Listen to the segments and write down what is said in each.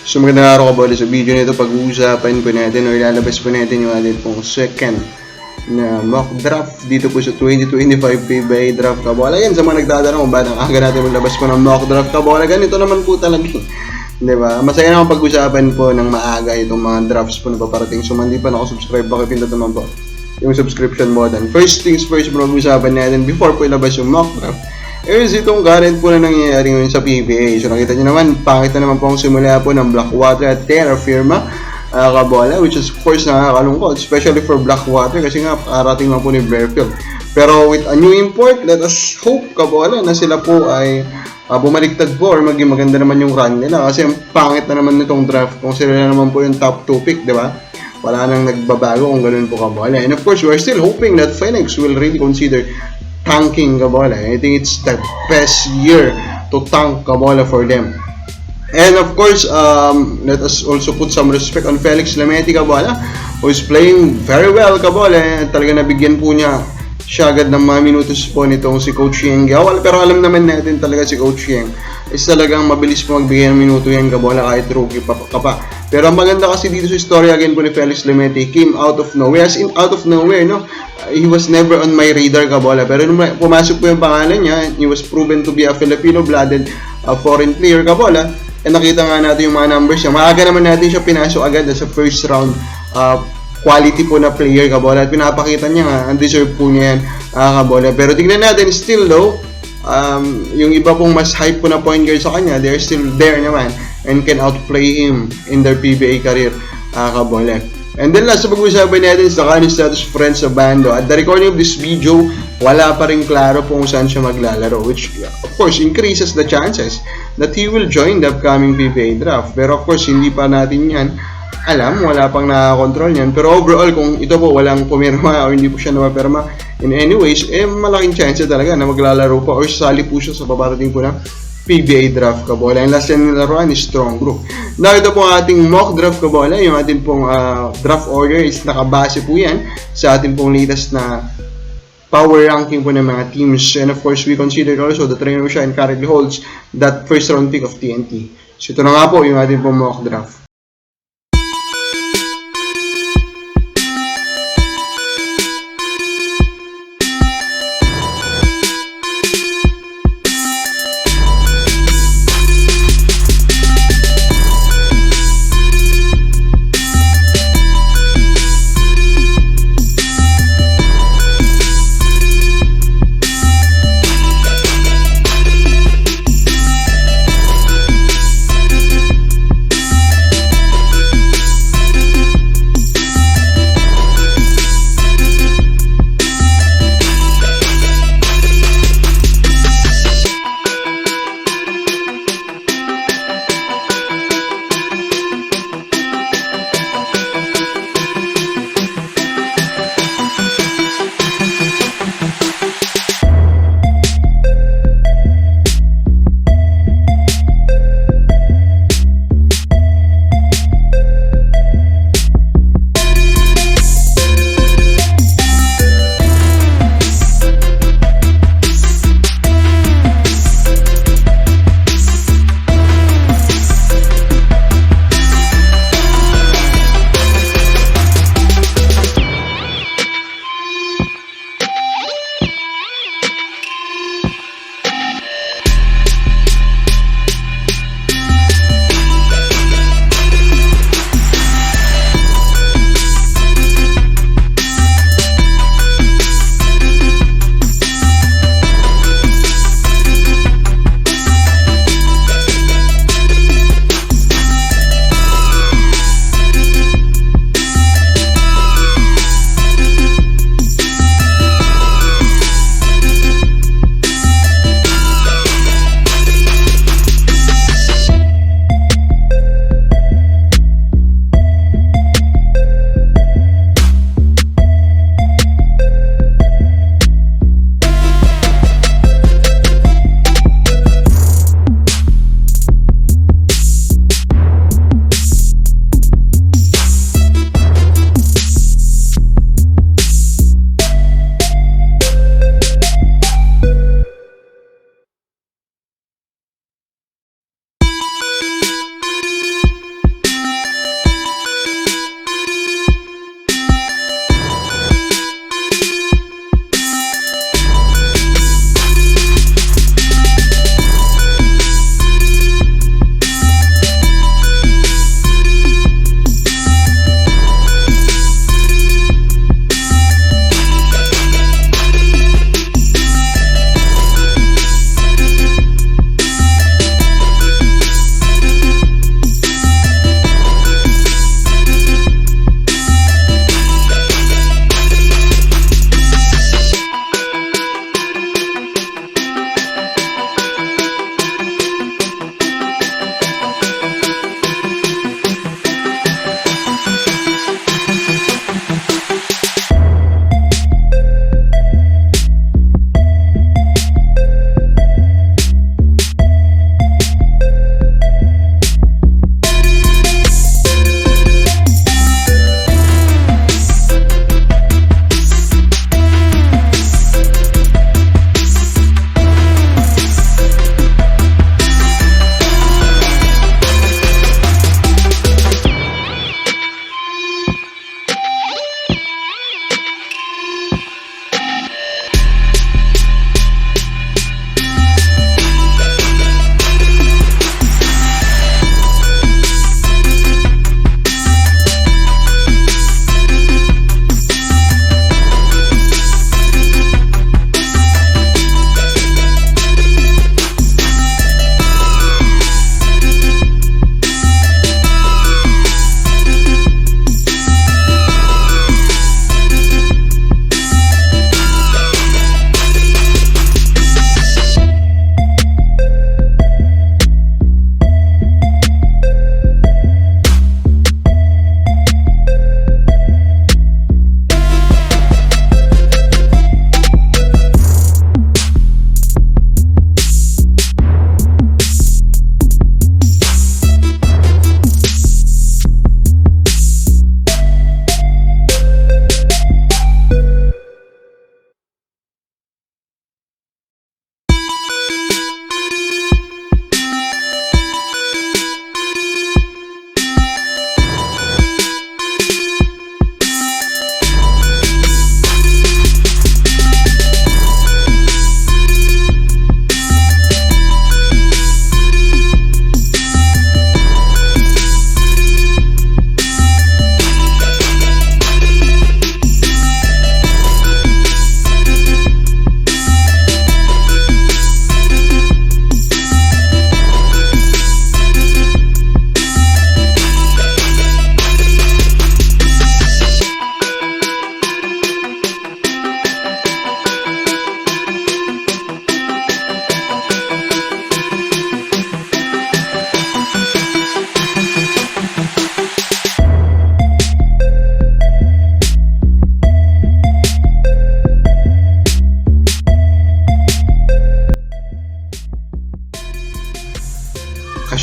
So magandang araw kabole, sa video nito pag-uusapan po natin o ilalabas po natin yung ating pong second na mock draft dito po sa 2025 PBA draft kabole. Yan sa mga nagtatanong kung ba't ang aga natin maglabas po ng mock draft kabole, ganito naman po talaga. Diba? Masaya naman pag-usapan po ng maaga itong mga drafts po na paparating. So hindi pa nakasubscribe, pakipindot naman po yung subscription button. First things first po mag-usapan natin before po ilabas yung mock draft is itong current po na nangyayari ngayon sa PBA. So nakita nyo naman, pangit na naman po ang simula po ng Blackwater at Terra Firma kabola, which is of course nakakalungkot, especially for Blackwater kasi nga arating lang po ni Blairfield. Pero with a new import, let us hope kabola na sila po ay bumaliktad po or maging maganda naman yung run nila kasi ang pangit na naman nitong draft kung sila na naman po yung top 2 pick, di ba? Wala nang nagbabago kung ganun po kabola. And of course, we're still hoping that Phoenix will really consider tanking kabola. I think it's the best year to tank kabola for them. And of course, let us also put some respect on Felix Lameti kabola, who is playing very well kabola. Talaga nabigyan po niya siya agad ng mga minutos po nitong si Coach Yeng Gawal. Pero alam naman natin talaga si Coach Yeng is talagang mabilis po magbigay ng minuto yan kabola kahit rookie pa. Pero ang maganda kasi dito sa story again po ni Felix Lameti, came out of nowhere. As in out of nowhere, no? He was never on my radar kabola. Pero nung pumasok po yung pangalan niya, he was proven to be a Filipino-blooded foreign player kabola. And nakita nga natin yung mga numbers niya. Maaga naman natin siya pinasok agad sa first round quality po na player kabola. At pinapakita niya nga, undeserved po niya yan kabola. Pero tignan natin, still though, yung iba pong mas hype po na point guard sa kanya, they're still there naman and can outplay him in their PBA career kabola. And then last, pag-usapan natin sa kanyang status friends sa bando. At the recording of this video, wala pa rin klaro kung saan siya maglalaro, which of course increases the chances that he will join the upcoming PBA draft. Pero of course, hindi pa natin yan alam, wala pang nakakontrol yan. Pero overall, kung ito po walang pumirma o hindi po siya napapirma in any ways, malaking chance talaga na maglalaro pa or sasali po siya sa paparating po na PBA draft kabola. And last yan nilaruan is Strong Group. Now ito po ang ating mock draft kabola. Yung ating pong draft order is nakabase po yan sa ating pong latest na power ranking po ng mga teams. And of course, we considered also that Reno Shine currently holds that first round pick of TNT. So ito na nga po yung ating pong mock draft.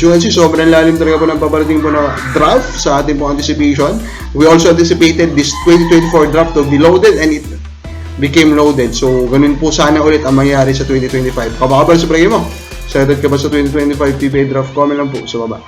As you can see, sobrang lalim talaga po ng paparating po na draft sa ating po anticipation. We also anticipated this 2024 draft to be loaded and it became loaded. So, ganun po sana ulit ang mangyayari sa 2025. Kabakabal sa play mo. Excited ka ba sa 2025 PBA draft? Comment lang po sa baba.